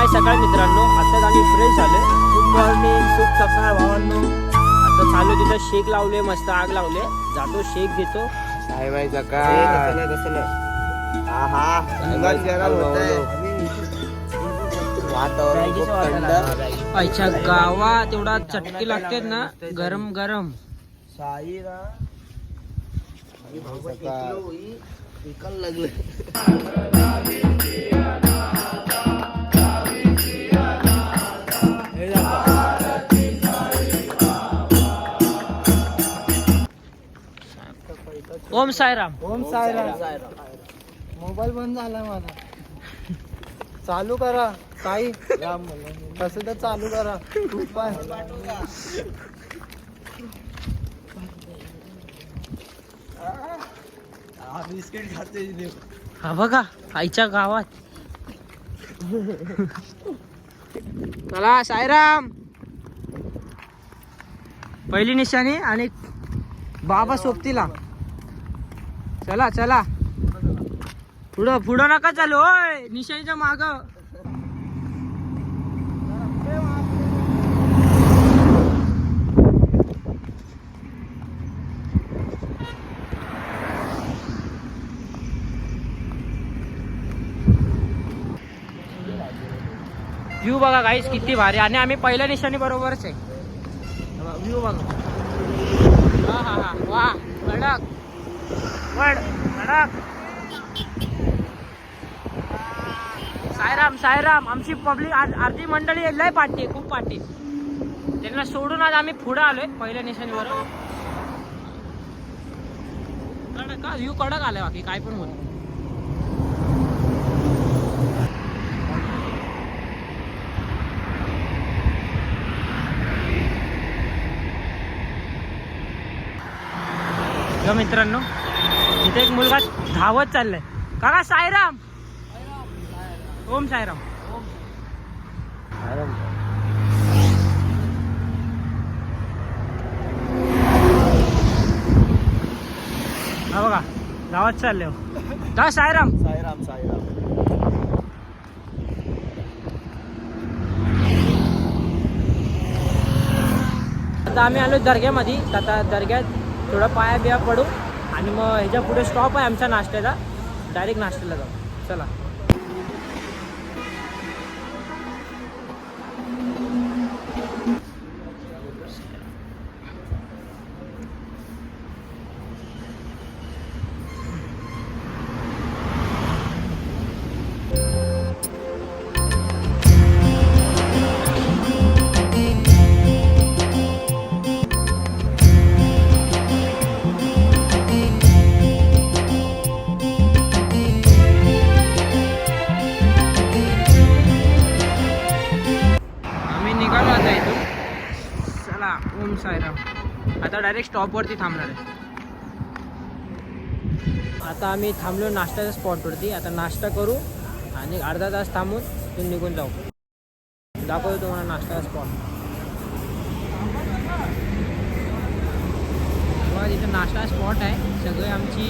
सकाळी सकाळी मित्रांनो, आताच आम्ही फ्रेश झाले. गुड मॉर्निंग, शुभ सकाळ भावांनो. आता चालू तिथं शेक लावले, मस्त आग लावले. जातो शेक घेतो. काय माहिती का आईच्या गावात एवढा चटके लागते ना, गरम गरम. ओम साईराम. ओम साईराम. मोबाईल बंद झाला माझा. चालू करा काही कसं तर चालू करा. बिस्किट खाते. हा बघा आईच्या गावात. चला साईराम. पहिली निशाणी आणि बाबा सोबतीला. चला चला पुढं पुढं नका चालू. होय निशाणीच्या माग. व्ह्यू बघा गाईस किती भारी. आणि आम्ही पहिल्या निशाणी बरोबरच आहे. व्ह्यू बघा. हा हा हा वा कडक वड कडक. साईराम साईराम. आमची पब्लिक अर्धी मंडळी लय पाठी, खूप पाठी. त्यांना सोडून आज आम्ही पुढे आलोय पहिल्या निशाणीवर. कडक व्ह्यू कडक आलाय. बाकी काय पण होत. मित्रांनो इथे एक मुलगा धावत चाललाय. काका साईराम. ओम साईराम. हा बघा धावत चालले. का साईराम. साईराम साईराम. आता आम्ही आलो दर्ग्यामध्ये. आता दर्ग्यात थोडा पाया बिया पडू आणि मग ह्याच्या पुढे स्टॉप आहे आमच्या नाश्त्याचा. डायरेक्ट नाश्त्याला जाऊ. चला. ओम साईराम. आता डायरेक्ट स्टॉपवरती थांबणार आहे. आता आम्ही थांबलो नाश्त्याच्या स्पॉटवरती. आता नाश्ता करू आणि अर्धा तास थांबून तिथून निघून जाऊ. दाखवतो तुम्हाला नाश्त्याचा स्पॉट. बघा तिथं नाश्ता स्पॉट आहे. सगळे आमची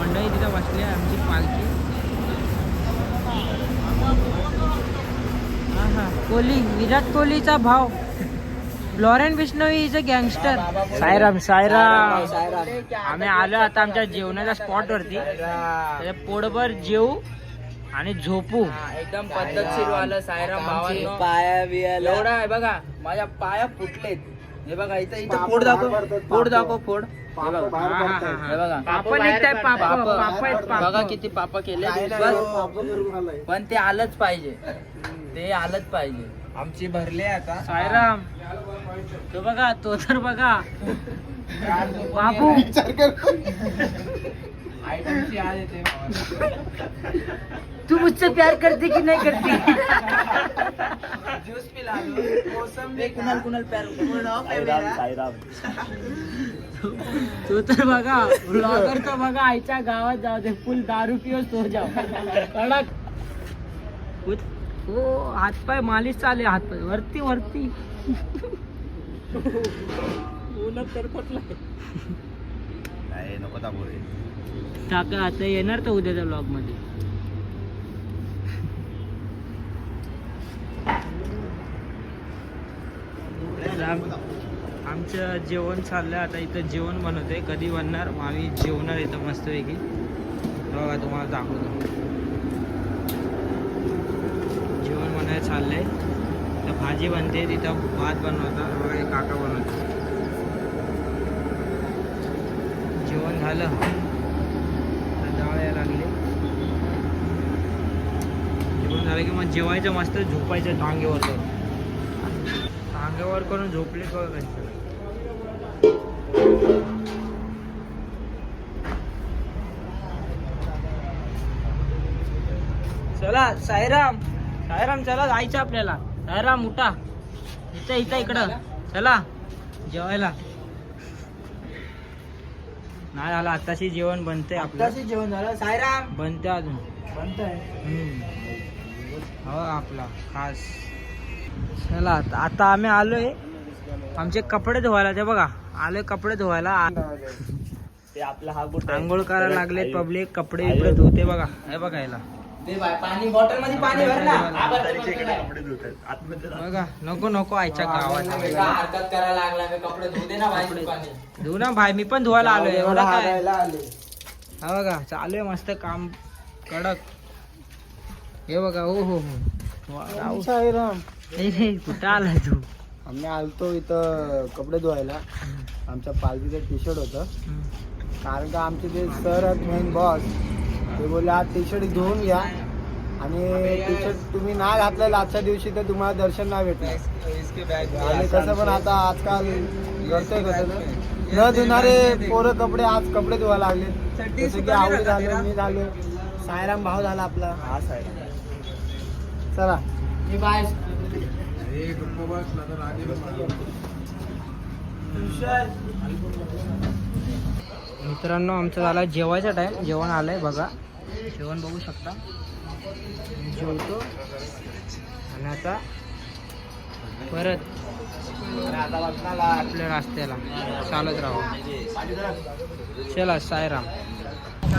मंडळी तिथं बसली आहे. आमची पालखी. हा हा कोहली, विराट कोहलीचा भाव Lawrence Bishnoi is a gangster. Sairam Sairam. आम्ही आलो आता आमच्या जेवणाच्या स्पॉट वरती. पोटभर जेवू आणि झोपू. एकदम पद्धतशीर वाला साईराम भावांनो. पाया बिया एवढा आहे बघा. माझ्या पाया फुटलेत. हे बघा इथं इथं फोड दाखव. फोड दाखव. फोड हे बघा. पापा निघताय. पापा बघा किती पापा केले. पण ते आलंच पाहिजे. ते आलंच पाहिजे. आमची भरले आता. साईराम तो बघा. तो तर बघा बाबू. तू मुझसे प्यार करते की नहीं करती. ज्यूस पिला. कुणाल कुणाल प्यार. साईराम. तो तर बघा ब्लॉगर. तो बघा आईच्या गावात जाऊ दे. फुल दारू पिओ तो जाऊ. कडक. हो हातपाय मालिश चाले. हातपाय वरती वरती. नको दाबू रे. टाका आता येणार तर उद्याच्या ब्लॉग मध्ये. आमचं जेवण चाललं आता. इथं जेवण बनवतोय. कधी बनणार मग आम्ही जेवणार इथं मस्तपैकी. बघा तुम्हाला दाखवतो. जेवण बनायला चाललंय. तर भाजी बनते, तिथं भात बनवतात. बघा हे काका बनवतात. जेवण झालं, डाळ यायला लागले. जेवण झालं की मग जेवायचं, मस्त झोपायचं टांगेवर करून. टांगेवर करून झोपले बघा. चला साईराम, साईराम चला जायचं आपल्याला. साईराम उठा, इथं इथं इकडं चला जेवायला. नाही झालं, आताशी जेवण बनते आपलं. जेवण झालं साईराम. बनते अजून बनतंय. हो आपला खास. चला आता आम्ही आलोय आमचे कपडे धुवायला. ते बघा आलोय कपडे धुवायला. ते आपला हा बुट आंघोळ करायला लागले पब्लिक. कपडे इकडे धुते बघा. हे बघायला ते पाणी बॉटल मध्ये पाणी भर ना. बघा. नको नको आयच्या गावात हरकत करायला लागला. मी कपडे धुऊ दे ना बाई. पाणी धुऊ ना भाई. मी पण धुवायला आलोय. एवढं काय. हारायला आले. हा बघा चालू आहे मस्त काम कडक. हे बघा. हो हो हो. साईराम, कुठं आलाय तू. आम्ही आलतो इथं कपडे धुवायला. आमच्या पालखीचं टी शर्ट होतं. कारण का आमचे जे सर आहेत मेन बॉस, ते बोलले आज टी शर्ट धुवून घ्या आणि टी शर्ट तुम्ही नाही घातलेलं आजच्या दिवशी तर तुम्हाला दर्शन नाही भेटणार. आणि कसं पण आता आजकाल घडतंय कसं न धुणारे पोरं कपडे आज कपडे धुवायला लागले. जसं की आवडी झालं, मी झालो, साईराम भाऊ झाला आपला. हा साईराम. चला मी बाय. मित्रांनो आमचं झाला जेवायचा टाइम. जेवण आलंय बघा. जेवण बघू शकता. जेवतो आणि आता परत आपल्या रस्त्याला चालत राहू. चला साईराम.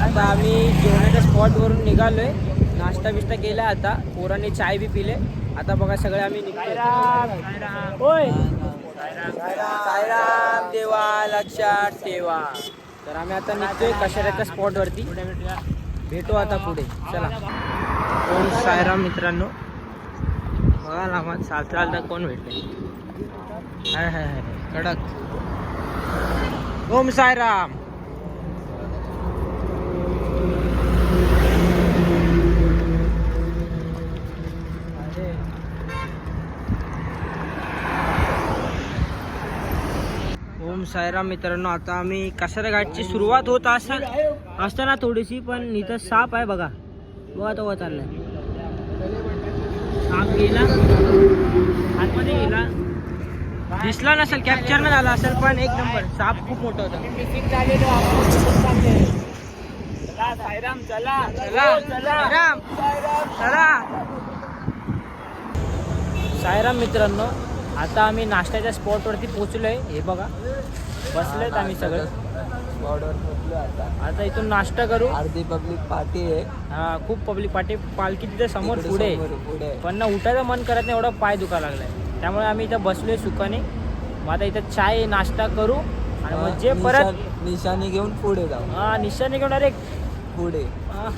आता आम्ही जेवणाच्या स्पॉटवरून निघालोय. नाश्ता बिष्टा केला. आता पोरांनी चाय बी पिले. आता बघा सगळे आम्ही निघतो. होय साईराम देवा लक्षात ठेवा. तर आम्ही आता निघतोय कशाच्या स्पॉटवरती. भेटू आता पुढे. चला. ओम साईराम मित्रांनो. बघा ना मग चालता कोण भेटले. कडक. ओम साईराम. ओम साईराम मित्रांनो. आता आम्ही कसारा घाटची सुरुवात होत असताना थोडीशी पण इथं साप आहे बघा. बघा तो चाललाय. साप गेला आतमध्ये गेला. दिसला नसेल, कॅप्चर न झाला असेल, पण एक नंबर साप खूप मोठा होता. साईराम चला चला साईराम चला. साईराम मित्रांनो. आता आम्ही नाश्त्याच्या स्पॉटवरती पोहोचलोय. हे बघा बसलेत आम्ही सगळे स्पॉटवर पोहोचलो. आता इथून नाश्ता करू. अर्धी पब्लिक पार्टी आहे. हा खूप पब्लिक पालखी तिथे समोर पुढे. पण ना उठायचं मन करत नाही, एवढा पाय दुखायला लागलाय. त्यामुळे आम्ही इथं बसलोय सुखाने. मग आता इथं चाय नाश्ता करू आणि मग जे परत निशाणी घेऊन पुढे जाऊ. हा निशाने घेऊन डायरेक्ट पुढे. हा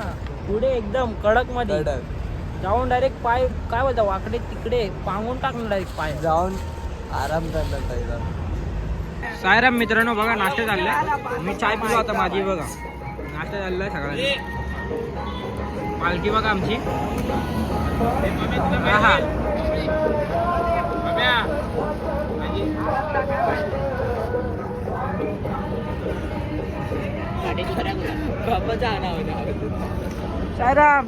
पुढे एकदम कडक मध्ये जाऊन डायरेक्ट पाय काय बोलता वाकडे तिकडे पांगून टाकणार डायरेक्ट पाय जाऊन आराम करणार पाहिजे. साईराम मित्रांनो बघा नाश्ता चाललाय. मी चाय पिलो आता माझी. बघा नाश्ता चाललाय सगळ्यांनी. पालखी बघा आमची. हा साईराम.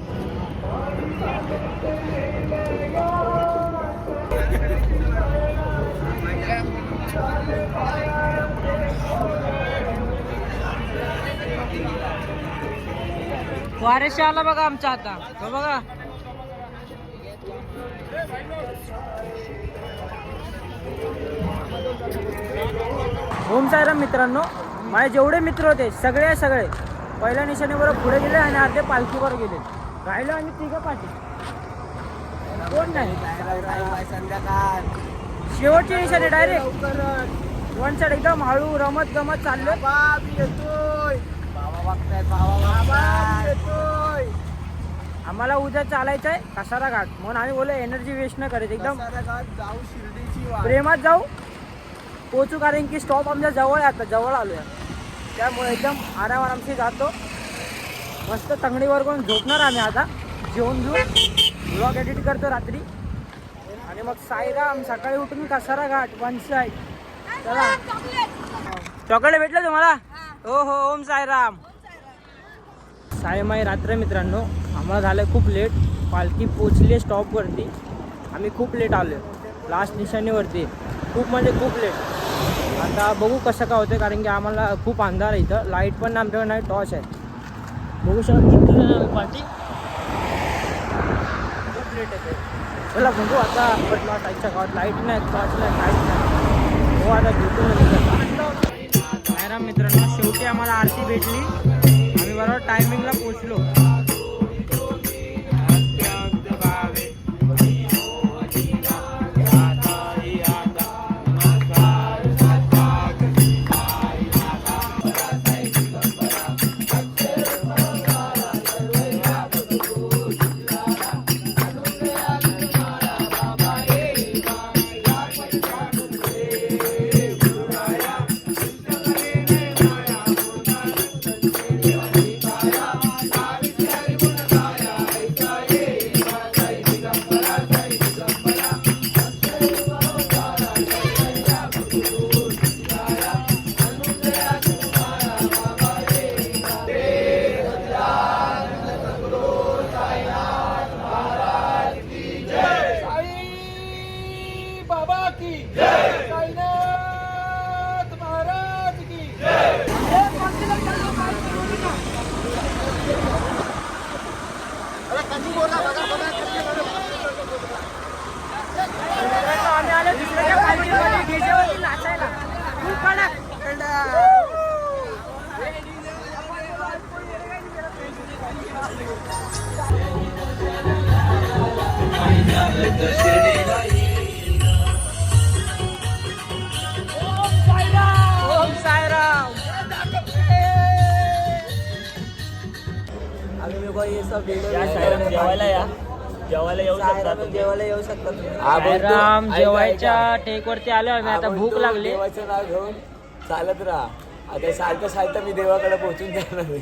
वारेशी आला बघा आमचा आता. तो बघा ओम साईराम मित्रांनो. माझे जेवढे मित्र होते सगळे पहिल्या निशाणीवर पुढे गेले आणि अर्धे पालखीवर गेले. राहिलो आम्ही तिघं पाठी. कोण नाही. शेवटची निशाणी डायरेक्ट वन साइड एकदम हळू रमत गमत चाललोय. आम्हाला उद्या चालायचं आहे कसारा घाट म्हणून आम्ही बोललो एनर्जी वेस्ट न करायचं एकदम जाऊ शिर्डीची वाट. प्रेमात जाऊ पोचू कारण की स्टॉप आमच्या जवळ आहे आता जवळ आलोय त्यामुळे एकदम आरामशी जातो. मस्त तंगडीवर करून झोपणार आम्ही आता जेवण घेऊन ब्लॉग एडिट करतो रात्री आणि मग साईराम सकाळी उठून कसारा घाट वन साईड. चला चॉकलेट भेटलं तुम्हाला? हो हो ओम साईराम. साईमाई रात्र मित्रांनो आम्हाला झालं खूप लेट. पालखी पोचली स्टॉपवरती आम्ही खूप लेट आलो लास्ट निशाणीवरती खूप म्हणजे खूप लेट. आता बघू कसं काय होतं कारण की आम्हाला खूप अंधार आहे इथं लाईट पण आमच्याकडे नाही टॉर्च आहे. बघू शकतो किती जण पार्टी खूप लेट येते. चला बघू आता पटला साईडच्या गावात लाईट नाही टॉर्च नाही काहीच नाही. हो आता भेटून साईराम मित्रांनो शेवटी आम्हाला आरती भेटली. आम्ही बरोबर टायमिंगला पोचलो. आम्ही आलो दुसऱ्या पालखीमध्ये डीजेवरती नाचायला. ओम साईराम. जेवायला या जेवायला येऊ शकता साईराम जेवायच्या टेक वरती आलो आम्ही आता भूक लागली. देवाचं नाव घेऊन चालत राहा. आता चालता मी देवाकडे पोहोचून जाणार.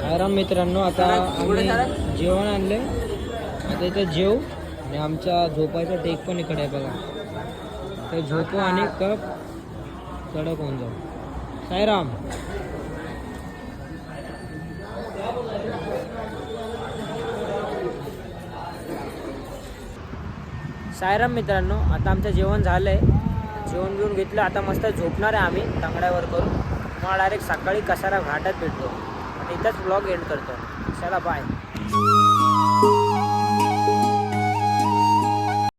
साईराम मित्रांनो आता आम्ही जेवण आणले आता इथं जेव आणि आमच्या झोपायचा टेक पण इकडे आहे बघा. तर झोपू आणि कप कडक होऊन जाऊ. साईराम साईराम मित्रांनो आता आमचं जेवण झालं आहे. जेवण घेऊन घेतलं आता मस्त झोपणार आहे आम्ही तांगड्यावर करून. मग डायरेक्ट सकाळी कसारा घाटात भेटतो. आता इथंच ब्लॉग एंड करतो. चला बाय.